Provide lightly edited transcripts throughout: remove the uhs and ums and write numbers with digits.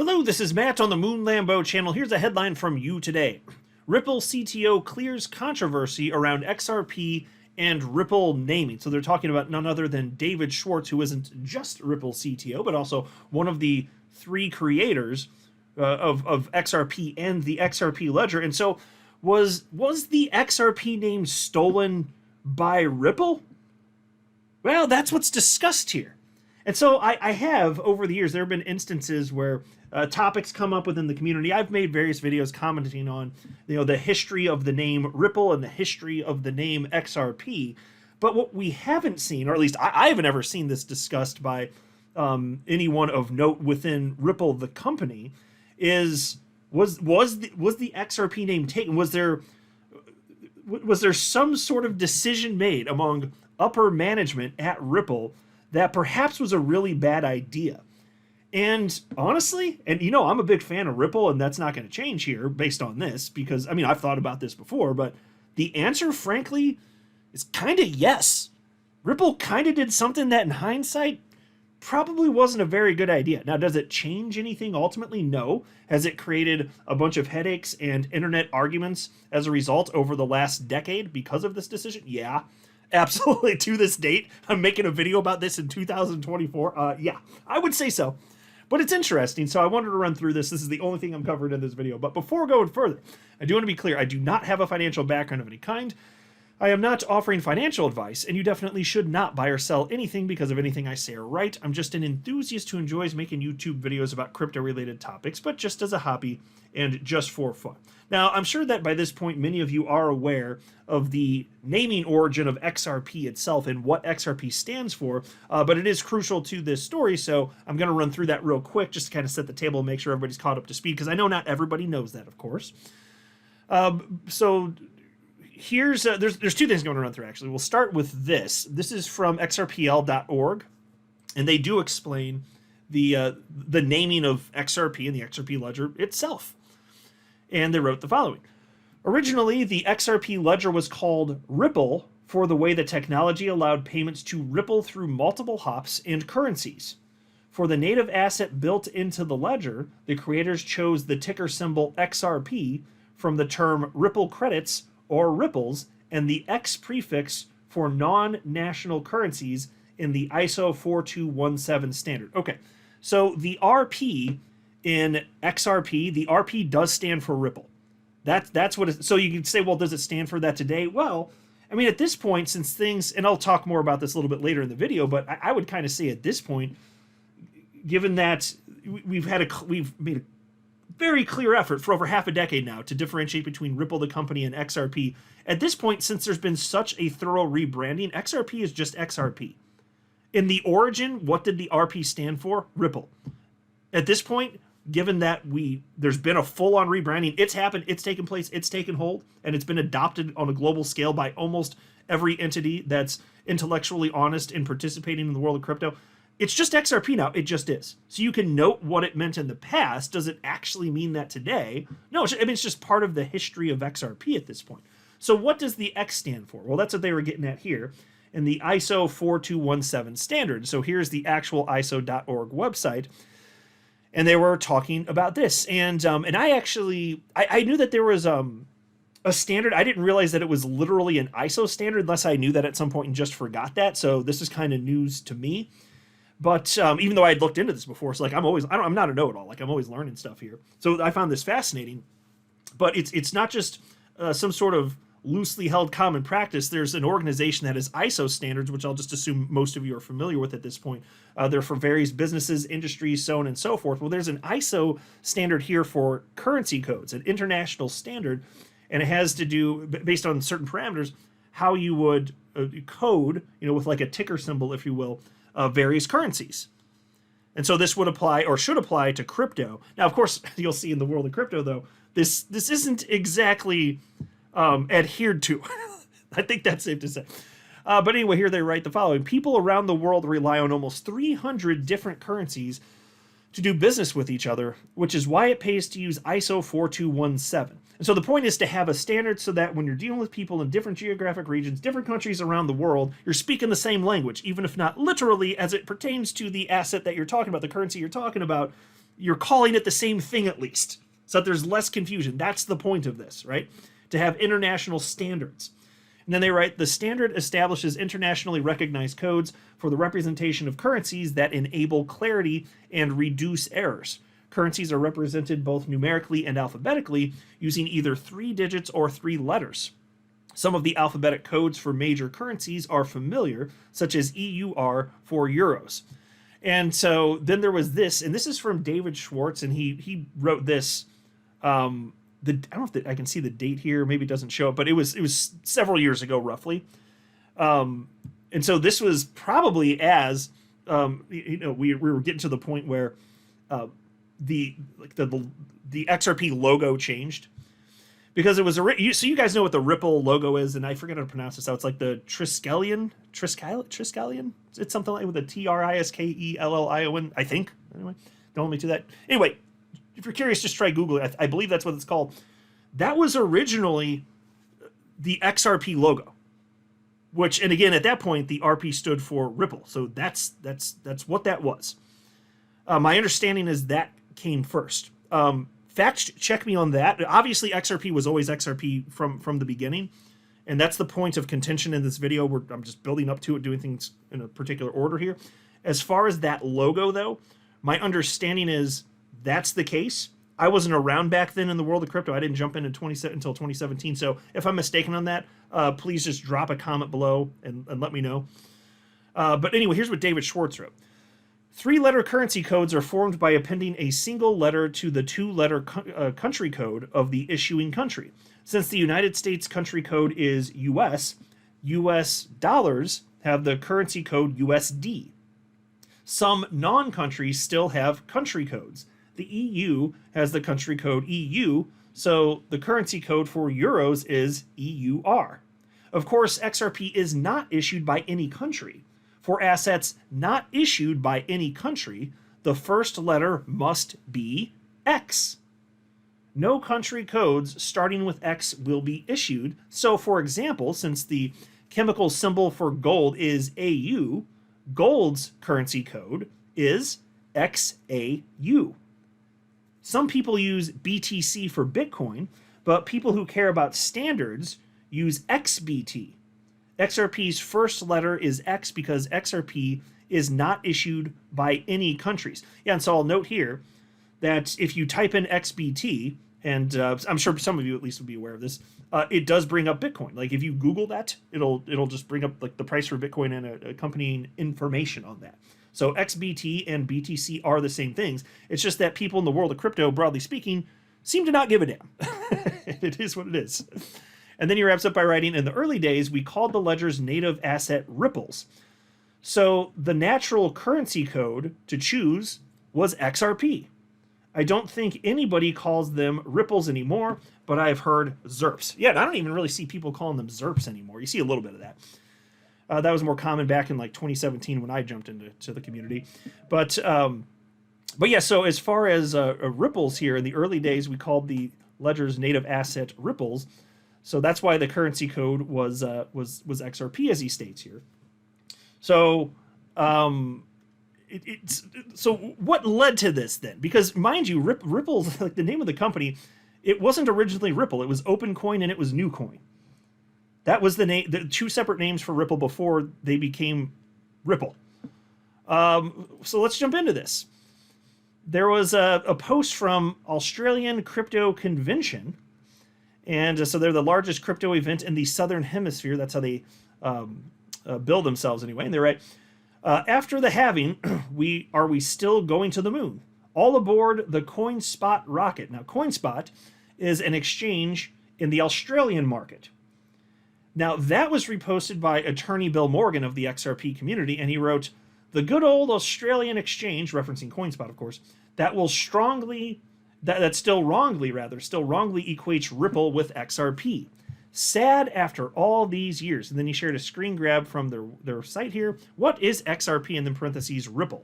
Hello, this is Matt on the Moon Lambo channel. Here's a headline from you today. Ripple CTO clears controversy around XRP and Ripple naming. So they're talking about none other than David Schwartz, who isn't just Ripple CTO, but also one of the three creators of XRP and the XRP ledger. And so was the XRP name stolen by Ripple? Well, that's what's discussed here. And so I have, over the years, there have been instances where topics come up within the community. I've made various videos commenting on, the history of the name Ripple and the history of the name XRP. But what we haven't seen, or at least I haven't ever seen this discussed by anyone of note within Ripple, the company, is was the XRP name taken? Was there some sort of decision made among upper management at Ripple that perhaps was a really bad idea? And honestly, and I'm a big fan of Ripple, and that's not going to change here based on this, because I've thought about this before, but the answer, frankly, is kind of yes. Ripple kind of did something that in hindsight probably wasn't a very good idea. Now, does it change anything ultimately? No. Has it created a bunch of headaches and internet arguments as a result over the last decade because of this decision? Yeah. Absolutely. To this date, I'm making a video about this in 2024. Yeah, I would say so. But it's interesting, so I wanted to run through this. This is the only thing I'm covering in this video. But before going further, I do want to be clear. I do not have a financial background of any kind. I am not offering financial advice, and you definitely should not buy or sell anything because of anything I say or write. I'm just an enthusiast who enjoys making YouTube videos about crypto-related topics, but just as a hobby and just for fun. Now, I'm sure that by this point, many of you are aware of the naming origin of XRP itself and what XRP stands for, but it is crucial to this story, so I'm going to run through that real quick just to kind of set the table and make sure everybody's caught up to speed, because I know not everybody knows that, of course. So here's there's two things I'm going to run through, actually. We'll start with this. This is from xrpl.org, and they do explain the naming of XRP and the XRP ledger itself. And they wrote the following. Originally, the XRP ledger was called Ripple for the way the technology allowed payments to ripple through multiple hops and currencies. For the native asset built into the ledger, the creators chose the ticker symbol XRP from the term Ripple credits or ripples and the X prefix for non-national currencies in the ISO 4217 standard. Okay, so the RP in XRP, the RP does stand for Ripple. That's what it, so you can say, well, does it stand for that today? Well, at this point, since things, and I'll talk more about this a little bit later in the video, but I would kind of say at this point, given that we've made a very clear effort for over half a decade now to differentiate between Ripple, the company, and XRP. At this point, since there's been such a thorough rebranding, XRP is just XRP. In the origin, what did the RP stand for? Ripple. At this point, given that there's been a full-on rebranding, it's happened, it's taken place, it's taken hold, and it's been adopted on a global scale by almost every entity that's intellectually honest in participating in the world of crypto. It's just XRP now. It just is. So you can note what it meant in the past. Does it actually mean that today? No, it's just part of the history of XRP at this point. So what does the X stand for? Well, that's what they were getting at here in the ISO 4217 standard. So here's the actual ISO.org website. And they were talking about this. And I actually, I knew that there was a standard. I didn't realize that it was literally an ISO standard unless I knew that at some point and just forgot that. So this is kind of news to me. But even though I had looked into this before, so like I'm not a know-it-all. Like I'm always learning stuff here. So I found this fascinating. But it's not just some sort of loosely held common practice. There's an organization that has ISO standards, which I'll just assume most of you are familiar with at this point. They're for various businesses, industries, so on and so forth. Well, there's an ISO standard here for currency codes, an international standard, and it has to do, based on certain parameters, how you would code, with like a ticker symbol, if you will, various currencies. And so this would apply, or should apply, to crypto. Now, of course, you'll see in the world of crypto, though, this isn't exactly adhered to. I think that's safe to say. But anyway, here they write the following. People around the world rely on almost 300 different currencies to do business with each other, which is why it pays to use ISO 4217. And so the point is to have a standard so that when you're dealing with people in different geographic regions, different countries around the world, you're speaking the same language, even if not literally as it pertains to the asset that you're talking about, the currency you're talking about. you're calling it the same thing at least, so that there's less confusion. That's the point of this, right? To have international standards. And then they write, the standard establishes internationally recognized codes for the representation of currencies that enable clarity and reduce errors. Currencies are represented both numerically and alphabetically using either 3 digits or 3 letters. Some of the alphabetic codes for major currencies are familiar, such as EUR for euros. And so then there was this, and this is from David Schwartz, and he wrote this. I don't know if I can see the date here. Maybe it doesn't show it, but it was several years ago, roughly. And so this was probably as we were getting to the point where the XRP logo changed, because it was so you guys know what the Ripple logo is, and I forget how to pronounce this out. It's like the Triskelion. It's something like with a Triskelion, I think. Anyway, don't hold me to that. Anyway, if you're curious, just try Google it. I believe that's what it's called. That was originally the XRP logo, which, and again, at that point, the RP stood for Ripple. So that's what that was. My understanding is that came first. Fact check me on that. Obviously, XRP was always XRP from the beginning, and that's the point of contention in this video, where I'm just building up to it, doing things in a particular order here. As far as that logo, though, my understanding is that's the case. I wasn't around back then in the world of crypto. I didn't jump in until 2017. So if I'm mistaken on that, please just drop a comment below and let me know. But anyway, here's what David Schwartz wrote. 3-letter currency codes are formed by appending a single letter to the 2-letter country code of the issuing country. Since the United States country code is US, US dollars have the currency code USD. Some non-countries still have country codes. The EU has the country code EU, so the currency code for euros is EUR. Of course, XRP is not issued by any country. For assets not issued by any country, the first letter must be X. No country codes starting with X will be issued. So, for example, since the chemical symbol for gold is AU, gold's currency code is XAU. Some people use BTC for Bitcoin, but people who care about standards use XBT. XRP's first letter is X because XRP is not issued by any countries. Yeah, and so I'll note here that if you type in XBT, and I'm sure some of you at least would be aware of this, it does bring up Bitcoin. Like if you Google that, it'll just bring up like the price for Bitcoin and accompanying information on that. So XBT and BTC are the same things. It's just that people in the world of crypto, broadly speaking, seem to not give a damn. It is what it is. And then he wraps up by writing, in the early days, we called the ledger's native asset ripples. So the natural currency code to choose was XRP. I don't think anybody calls them ripples anymore, but I've heard ZERPs. Yeah, I don't even really see people calling them ZERPs anymore. You see a little bit of that. That was more common back in like 2017 when I jumped into the community. But yeah, so as far as ripples here, in the early days, we called the ledger's native asset ripples. So that's why the currency code was XRP, as he states here. So so what led to this then? Because mind you, Ripple's like the name of the company. It wasn't originally Ripple. It was OpenCoin and it was NewCoin. That was the name, the two separate names for Ripple before they became Ripple. So let's jump into this. There was a post from Australian Crypto Convention, and so they're the largest crypto event in the Southern Hemisphere. That's how they bill themselves anyway. And they write, after the halving, are we still going to the moon? All aboard the CoinSpot rocket. Now, CoinSpot is an exchange in the Australian market. Now, that was reposted by attorney Bill Morgan of the XRP community, and he wrote, the good old Australian exchange, referencing CoinSpot, of course, that still wrongly equates Ripple with XRP. Sad after all these years. And then he shared a screen grab from their site here. What is XRP, and then parentheses Ripple?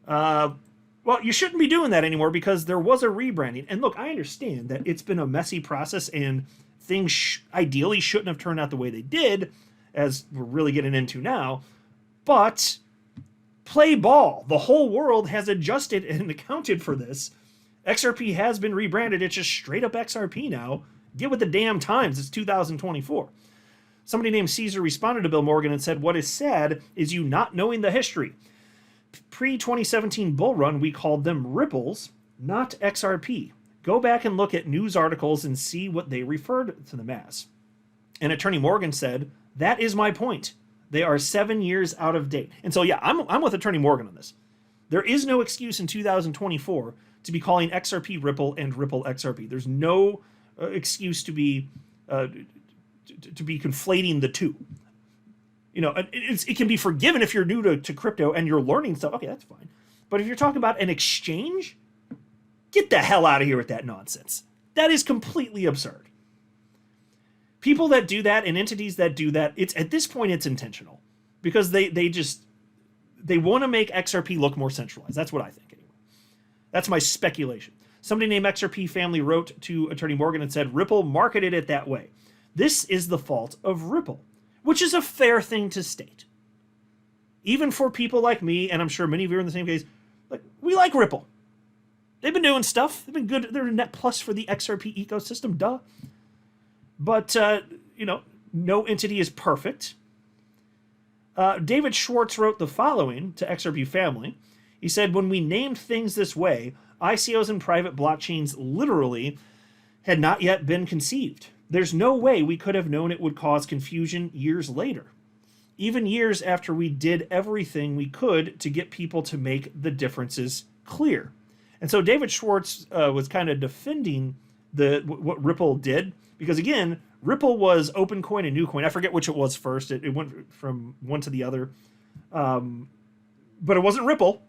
Well, you shouldn't be doing that anymore because there was a rebranding. And look, I understand that it's been a messy process and things ideally shouldn't have turned out the way they did, as we're really getting into now. But Play ball. The whole world has adjusted and accounted for this. XRP has been rebranded. It's just straight up XRP now. Get with the damn times. It's 2024. Somebody named Caesar responded to Bill Morgan and said, "What is sad is you not knowing the history. Pre-2017 bull run, we called them ripples, not XRP. Go back and look at news articles and see what they referred to them as." And Attorney Morgan said, "That is my point. They are 7 years out of date." And so, yeah, I'm with Attorney Morgan on this. There is no excuse in 2024 to be calling XRP Ripple and Ripple XRP. There's no excuse to be conflating the two. You know, it can be forgiven if you're new to crypto and you're learning stuff. Okay, that's fine. But if you're talking about an exchange, get the hell out of here with that nonsense. That is completely absurd. People that do that and entities that do that, it's at this point it's intentional because they want to make XRP look more centralized. That's what I think anyway. That's my speculation. Somebody named XRP Family wrote to Attorney Morgan and said, "Ripple marketed it that way. This is the fault of Ripple," which is a fair thing to state. Even for people like me, and I'm sure many of you are in the same case, like we like Ripple. They've been doing stuff. They've been good. They're a net plus for the XRP ecosystem, duh. But, you know, no entity is perfect. David Schwartz wrote the following to XRP Family. He said, "When we named things this way, ICOs and private blockchains literally had not yet been conceived. There's no way we could have known it would cause confusion years later, even years after we did everything we could to get people to make the differences clear." And so David Schwartz was kind of defending what Ripple did, because again, Ripple was OpenCoin and NewCoin. I forget which it was first. It went from one to the other, but it wasn't Ripple.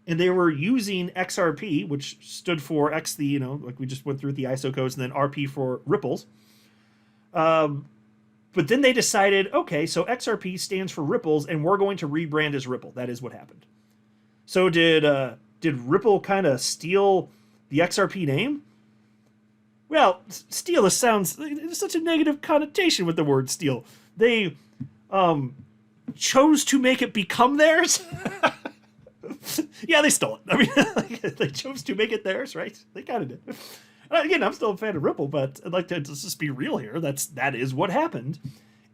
And they were using XRP, which stood for X, like we just went through the ISO codes, and then RP for ripples. But then they decided, okay, so XRP stands for ripples, and we're going to rebrand as Ripple. That is what happened. So did Ripple kind of steal the XRP name? Well, steal sounds, there's such a negative connotation with the word steal. They chose to make it become theirs. Yeah, they stole it. I mean, they chose to make it theirs, right? They kind of did. Again, I'm still a fan of Ripple, but I'd like to just be real here. That is what happened.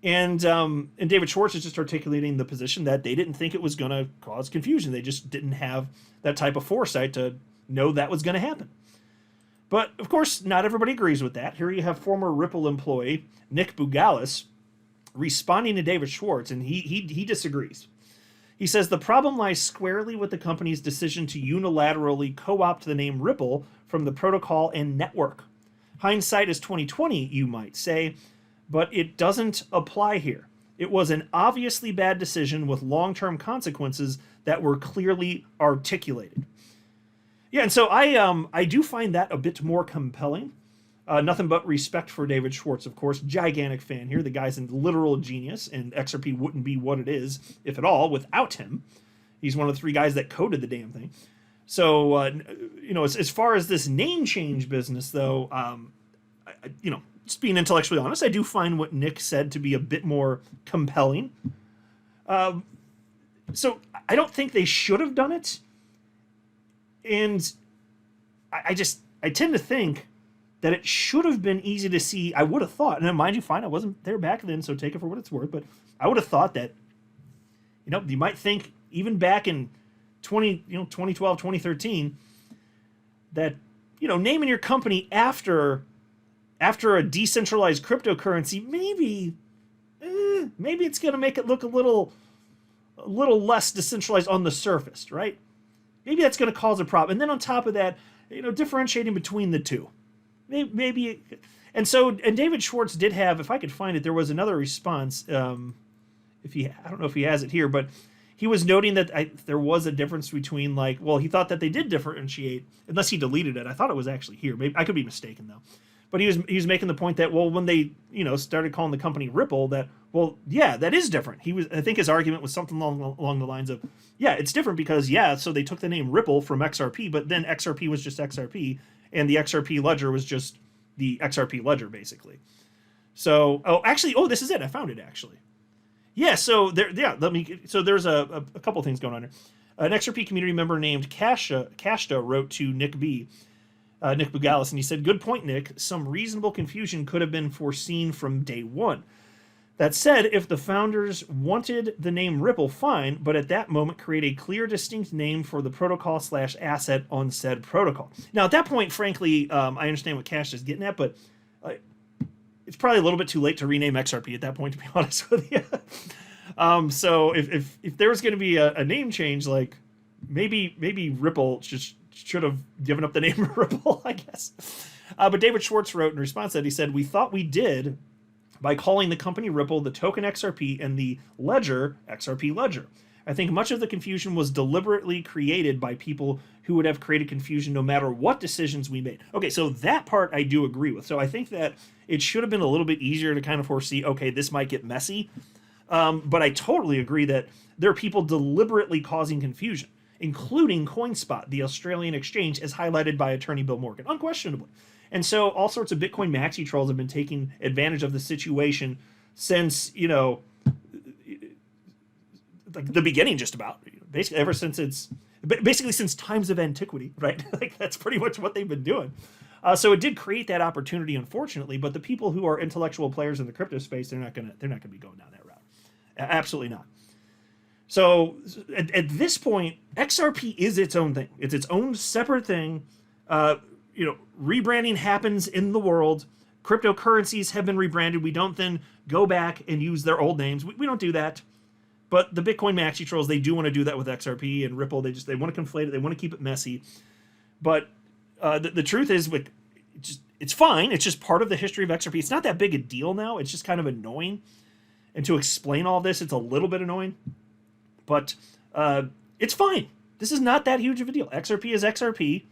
And David Schwartz is just articulating the position that they didn't think it was going to cause confusion. They just didn't have that type of foresight to know that was going to happen. But, of course, not everybody agrees with that. Here you have former Ripple employee Nick Bugalis responding to David Schwartz, and he disagrees. He says, "The problem lies squarely with the company's decision to unilaterally co-opt the name Ripple from the protocol and network. Hindsight is 2020, you might say, but it doesn't apply here. It was an obviously bad decision with long-term consequences that were clearly articulated." Yeah, and so I do find that a bit more compelling. Nothing but respect for David Schwartz, of course. Gigantic fan here. The guy's a literal genius, and XRP wouldn't be what it is, if at all, without him. He's one of the 3 guys that coded the damn thing. So, as far as this name change business, though, just being intellectually honest, I do find what Nick said to be a bit more compelling. So I don't think they should have done it. And I tend to think that it should have been easy to see. I would have thought, and mind you, fine, I wasn't there back then, so take it for what it's worth, but I would have thought that, you might think even back in 2012, 2013, that, naming your company after a decentralized cryptocurrency, maybe it's going to make it look a little less decentralized on the surface, right? Maybe that's going to cause a problem. And then on top of that, differentiating between the two. Maybe, and David Schwartz did have, if I could find it, there was another response. I don't know if he has it here, but he was noting that there was a difference between he thought that they did differentiate, unless he deleted it. I thought it was actually here. Maybe I could be mistaken though. But he was making the point that, when they, started calling the company Ripple, that, that is different. I think his argument was something along the lines of, yeah, it's different because, so they took the name Ripple from XRP, but then XRP was just XRP, and the XRP ledger was just the XRP ledger, basically. So, this is it. I found it, actually. Yeah, so there's a couple things going on here. An XRP community member named Kashta wrote to Nick Bugalis, and he said, "Good point, Nick. Some reasonable confusion could have been foreseen from day one. That said, if the founders wanted the name Ripple, fine, but at that moment create a clear, distinct name for the protocol/asset on said protocol." Now, at that point, frankly, I understand what Cash is getting at, but it's probably a little bit too late to rename XRP at that point, to be honest with you. So if there was going to be a name change, like maybe Ripple should have given up the name Ripple, I guess. But David Schwartz wrote in response to that, he said, "We thought we did by calling the company Ripple, the token XRP, and the ledger XRP Ledger. I think much of the confusion was deliberately created by people who would have created confusion no matter what decisions we made." Okay, so that part I do agree with. So I think that it should have been a little bit easier to kind of foresee, okay, this might get messy. But I totally agree that there are people deliberately causing confusion, including CoinSpot, the Australian exchange, as highlighted by attorney Bill Morgan, unquestionably. And so all sorts of Bitcoin maxi trolls have been taking advantage of the situation since, like the beginning, just about. Basically, ever since since times of antiquity, right? Like that's pretty much what they've been doing. So it did create that opportunity, unfortunately. But the people who are intellectual players in the crypto space, they're not gonna be going down that route. Absolutely not. So at this point, XRP is its own thing. It's its own separate thing. Rebranding happens in the world. Cryptocurrencies have been rebranded. We don't then go back and use their old names. We don't do that. But the Bitcoin maxi trolls, they do want to do that with XRP and Ripple. They want to conflate it. They want to keep it messy. But the truth is, it's fine. It's just part of the history of XRP. It's not that big a deal now. It's just kind of annoying. And to explain all this, it's a little bit annoying. But it's fine. This is not that huge of a deal. XRP is XRP.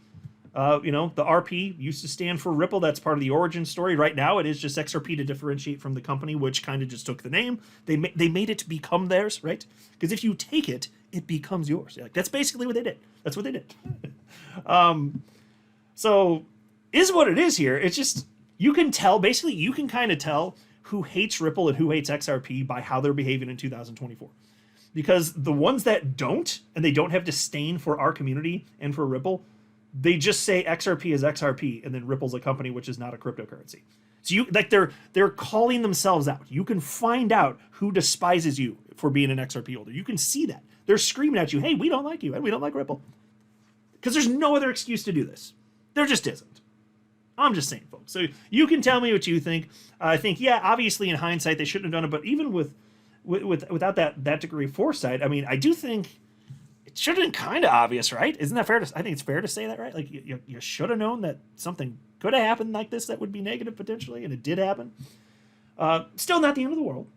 The RP used to stand for Ripple. That's part of the origin story. Right now, it is just XRP to differentiate from the company, which kind of just took the name. They made it become theirs, right? Because if you take it, it becomes yours. Like, that's basically what they did. That's what they did. So, is what it is here. It's just, you can tell, basically, you can kind of tell who hates Ripple and who hates XRP by how they're behaving in 2024. Because the ones that don't, and they don't have disdain for our community and for Ripple, they just say XRP is XRP, and then Ripple's a company which is not a cryptocurrency. So they're calling themselves out. You can find out who despises you for being an XRP holder. You can see that. They're screaming at you, "Hey, we don't like you, and we don't like Ripple." Because there's no other excuse to do this. There just isn't. I'm just saying, folks. So you can tell me what you think. I think, yeah, obviously in hindsight they shouldn't have done it, but even without that degree of foresight, I mean, I do think it should have been kind of obvious, right? Isn't that fair? I think it's fair to say that, right? Like you should have known that something could have happened like this that would be negative potentially, and it did happen. Still not the end of the world.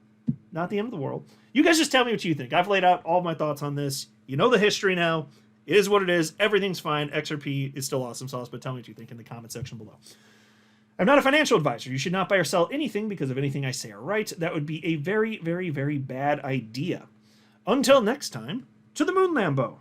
Not the end of the world. You guys just tell me what you think. I've laid out all my thoughts on this. You know the history now. It is what it is. Everything's fine. XRP is still awesome sauce, but tell me what you think in the comment section below. I'm not a financial advisor. You should not buy or sell anything because of anything I say or write. That would be a very, very, very bad idea. Until next time, to the moon, Lambo.